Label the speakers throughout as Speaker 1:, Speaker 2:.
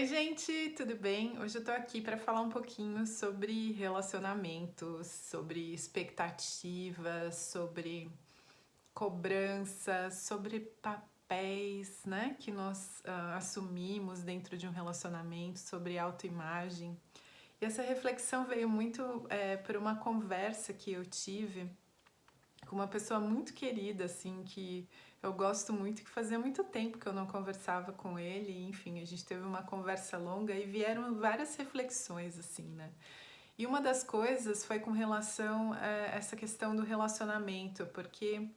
Speaker 1: Oi, gente, tudo bem? Hoje eu tô aqui para falar um pouquinho sobre relacionamentos, sobre expectativas, sobre cobranças, sobre papéis, né, que nós assumimos dentro de um relacionamento, sobre autoimagem. E essa reflexão veio muito por uma conversa que eu tive com uma pessoa muito querida, assim, que eu gosto muito, que fazia muito tempo que eu não conversava com ele, e, enfim, a gente teve uma conversa longa e vieram várias reflexões, assim, né? E uma das coisas foi com relação a essa questão do relacionamento, porque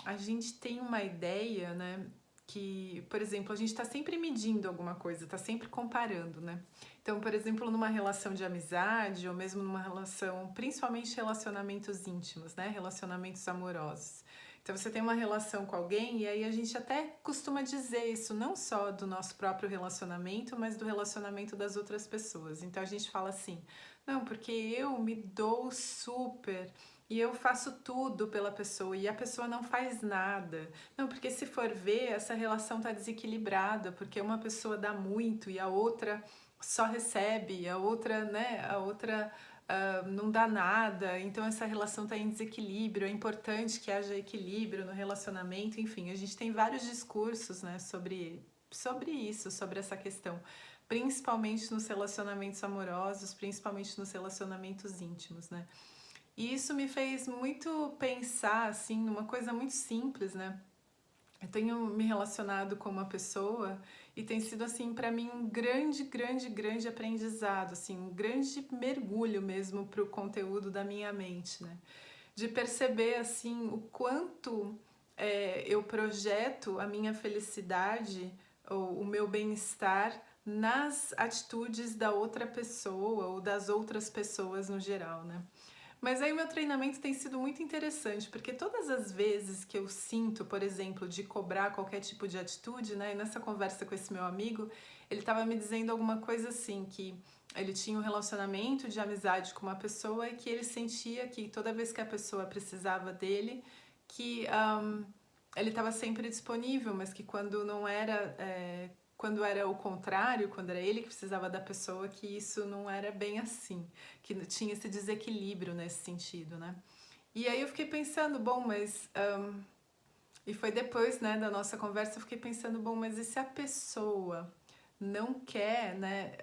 Speaker 1: a gente tem uma ideia, né, que, por exemplo, a gente está sempre medindo alguma coisa, está sempre comparando, né? Então, por exemplo, numa relação de amizade ou mesmo numa relação, principalmente relacionamentos íntimos, né, relacionamentos amorosos. Então, você tem uma relação com alguém e aí a gente até costuma dizer isso não só do nosso próprio relacionamento, mas do relacionamento das outras pessoas. Então, a gente fala assim: "Não, porque eu me dou super e eu faço tudo pela pessoa e a pessoa não faz nada. Não, porque se for ver, essa relação tá desequilibrada, porque uma pessoa dá muito e a outra só recebe, a outra, né, a outra não dá nada, então essa relação tá em desequilíbrio, é importante que haja equilíbrio no relacionamento, enfim, a gente tem vários discursos, né, sobre isso, sobre essa questão, principalmente nos relacionamentos amorosos, principalmente nos relacionamentos íntimos, né? E isso me fez muito pensar, assim, numa coisa muito simples, né? Eu tenho me relacionado com uma pessoa e tem sido, assim, para mim um grande aprendizado, assim, um grande mergulho mesmo para o conteúdo da minha mente, né? De perceber, assim, o quanto eu projeto a minha felicidade ou o meu bem-estar nas atitudes da outra pessoa ou das outras pessoas no geral, né? Mas aí o meu treinamento tem sido muito interessante, porque todas as vezes que eu sinto, por exemplo, de cobrar qualquer tipo de atitude, né? E nessa conversa com esse meu amigo, ele estava me dizendo alguma coisa assim, que ele tinha um relacionamento de amizade com uma pessoa e que ele sentia que toda vez que a pessoa precisava dele, que ele estava sempre disponível, mas que quando não era quando era o contrário, quando era ele que precisava da pessoa, que isso não era bem assim, que tinha esse desequilíbrio nesse sentido, né? E aí eu fiquei pensando, bom, mas e foi depois, né, da nossa conversa, eu fiquei pensando, bom, mas e se a pessoa não quer, né,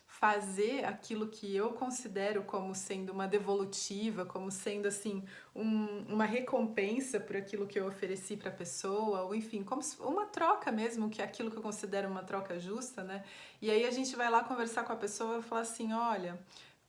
Speaker 1: fazer aquilo que eu considero como sendo uma devolutiva, como sendo, assim, uma recompensa por aquilo que eu ofereci para a pessoa, ou enfim, como uma troca mesmo, que é aquilo que eu considero uma troca justa, né? E aí a gente vai lá conversar com a pessoa e falar assim, olha,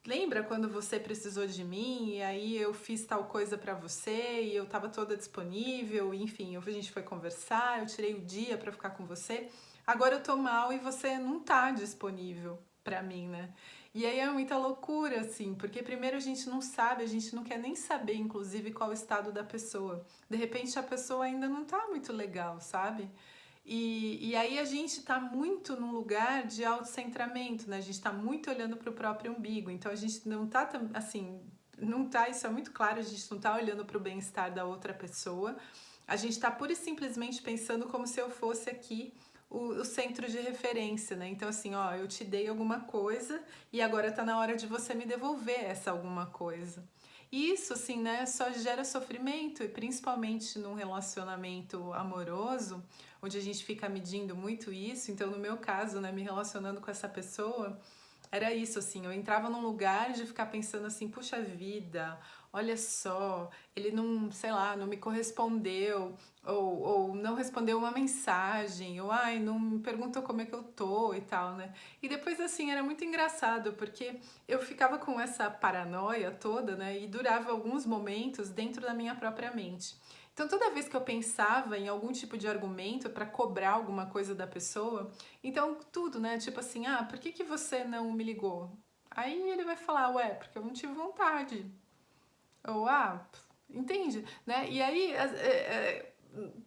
Speaker 1: lembra quando você precisou de mim e aí eu fiz tal coisa pra você e eu tava toda disponível, enfim, a gente foi conversar, eu tirei o dia pra ficar com você. Agora eu tô mal e você não tá disponível pra mim, né? E aí é muita loucura, assim, porque primeiro a gente não sabe, a gente não quer nem saber, inclusive, qual é o estado da pessoa. De repente a pessoa ainda não tá muito legal, sabe? E aí a gente está muito num lugar de autocentramento, né? A gente está muito olhando para o próprio umbigo. Então a gente não está assim, não tá, isso é muito claro, a gente não está olhando para o bem-estar da outra pessoa. A gente está pura e simplesmente pensando como se eu fosse aqui o centro de referência, né? Então assim, ó, eu te dei alguma coisa e agora está na hora de você me devolver essa alguma coisa. E isso, assim, né, só gera sofrimento, e principalmente num relacionamento amoroso, onde a gente fica medindo muito isso. Então, no meu caso, né, me relacionando com essa pessoa, era isso, assim, eu entrava num lugar de ficar pensando assim, puxa vida, olha só, ele não, sei lá, não me correspondeu, ou não respondeu uma mensagem, ou ai, não me perguntou como é que eu tô e tal, né? E depois, assim, era muito engraçado, porque eu ficava com essa paranoia toda, né, e durava alguns momentos dentro da minha própria mente. Então, toda vez que eu pensava em algum tipo de argumento para cobrar alguma coisa da pessoa, então tudo, né? Tipo assim, ah, por que você não me ligou? Aí ele vai falar, ué, porque eu não tive vontade. Ou, ah, entende, né? E aí,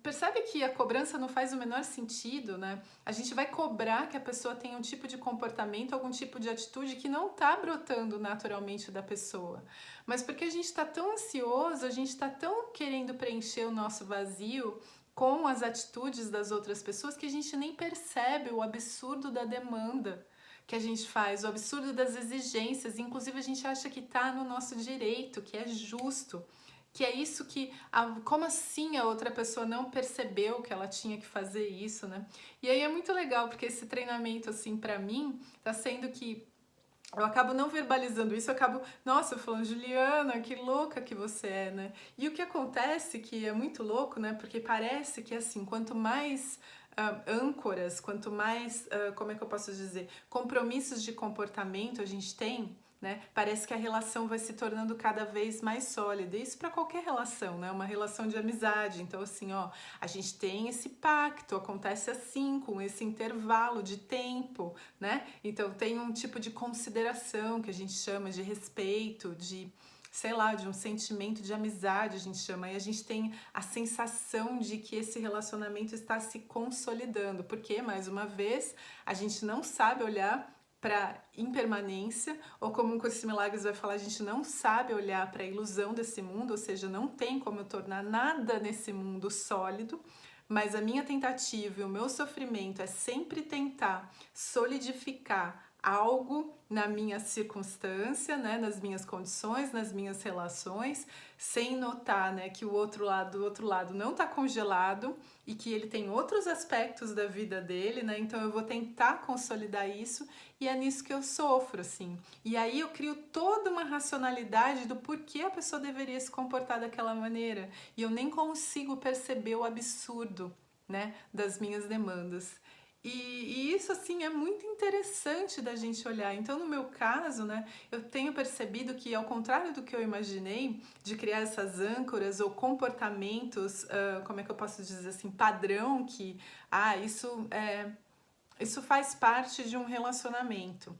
Speaker 1: percebe que a cobrança não faz o menor sentido, né? A gente vai cobrar que a pessoa tenha um tipo de comportamento, algum tipo de atitude que não tá brotando naturalmente da pessoa. Mas porque a gente tá tão ansioso, a gente tá tão querendo preencher o nosso vazio, com as atitudes das outras pessoas que a gente nem percebe o absurdo da demanda que a gente faz, o absurdo das exigências, inclusive a gente acha que está no nosso direito, que é justo, que é isso que, como assim a outra pessoa não percebeu que ela tinha que fazer isso, né? E aí é muito legal, porque esse treinamento, assim, pra mim, tá sendo que eu acabo não verbalizando isso, eu acabo, nossa, falando, Juliana, que louca que você é, né? E o que acontece, que é muito louco, né? Porque parece que, assim, quanto mais âncoras, quanto mais, como é que eu posso dizer, compromissos de comportamento a gente tem, né? Parece que a relação vai se tornando cada vez mais sólida. Isso para qualquer relação, né? Uma relação de amizade. Então, assim, ó, a gente tem esse pacto, acontece assim, com esse intervalo de tempo, né? Então, tem um tipo de consideração que a gente chama de respeito, de, sei lá, de um sentimento de amizade, a gente chama, e a gente tem a sensação de que esse relacionamento está se consolidando, porque, mais uma vez, a gente não sabe olhar para impermanência, ou como o Curso de Milagres vai falar, a gente não sabe olhar para a ilusão desse mundo, ou seja, não tem como eu tornar nada nesse mundo sólido, mas a minha tentativa e o meu sofrimento é sempre tentar solidificar algo na minha circunstância, né, nas minhas condições, nas minhas relações, sem notar, né, que o outro lado não está congelado e que ele tem outros aspectos da vida dele, né? Então eu vou tentar consolidar isso e é nisso que eu sofro, assim. E aí eu crio toda uma racionalidade do porquê a pessoa deveria se comportar daquela maneira e eu nem consigo perceber o absurdo, né, das minhas demandas. E isso, assim, é muito interessante da gente olhar. Então, no meu caso, né, eu tenho percebido que, ao contrário do que eu imaginei, de criar essas âncoras ou comportamentos, como é que eu posso dizer assim, padrão, que, isso faz parte de um relacionamento.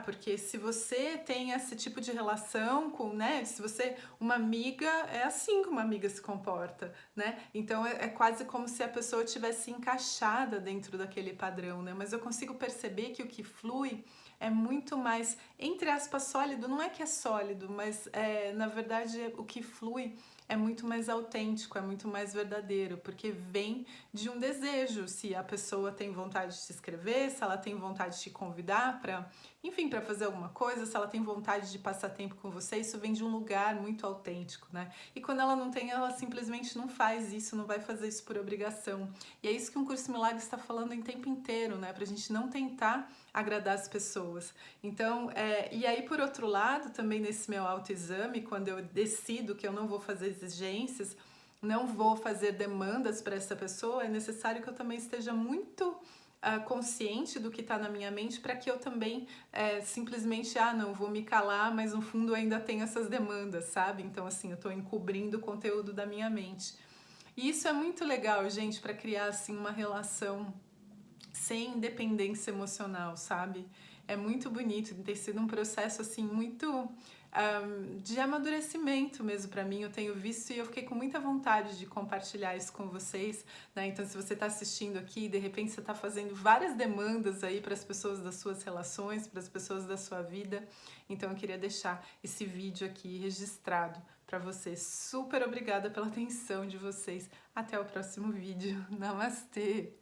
Speaker 1: Porque se você tem esse tipo de relação com, né? Se você, uma amiga, é assim que uma amiga se comporta, né? Então é quase como se a pessoa tivesse encaixada dentro daquele padrão, né? Mas eu consigo perceber que o que flui é muito mais, entre aspas, sólido. Não é que é sólido, mas na verdade o que flui é muito mais autêntico, é muito mais verdadeiro, porque vem de um desejo. Se a pessoa tem vontade de se inscrever, se ela tem vontade de te convidar para, enfim, para fazer alguma coisa, se ela tem vontade de passar tempo com você, isso vem de um lugar muito autêntico, né? E quando ela não tem, ela simplesmente não faz isso, não vai fazer isso por obrigação. E é isso que um Curso Milagre está falando em tempo inteiro, né? Pra gente não tentar agradar as pessoas. Então, e aí por outro lado, também nesse meu autoexame, quando eu decido que eu não vou fazer exigências, não vou fazer demandas para essa pessoa, é necessário que eu também esteja muito consciente do que está na minha mente para que eu também simplesmente, não, vou me calar, mas no fundo ainda tenho essas demandas, sabe? Então, assim, eu estou encobrindo o conteúdo da minha mente. E isso é muito legal, gente, para criar, assim, uma relação sem dependência emocional, sabe? É muito bonito, tem sido um processo, assim, muito de amadurecimento mesmo para mim. Eu tenho visto e eu fiquei com muita vontade de compartilhar isso com vocês, né? Então, se você está assistindo aqui, de repente você está fazendo várias demandas aí para as pessoas das suas relações, para as pessoas da sua vida, então eu queria deixar esse vídeo aqui registrado para vocês. Super obrigada pela atenção de vocês. Até o próximo vídeo. Namastê!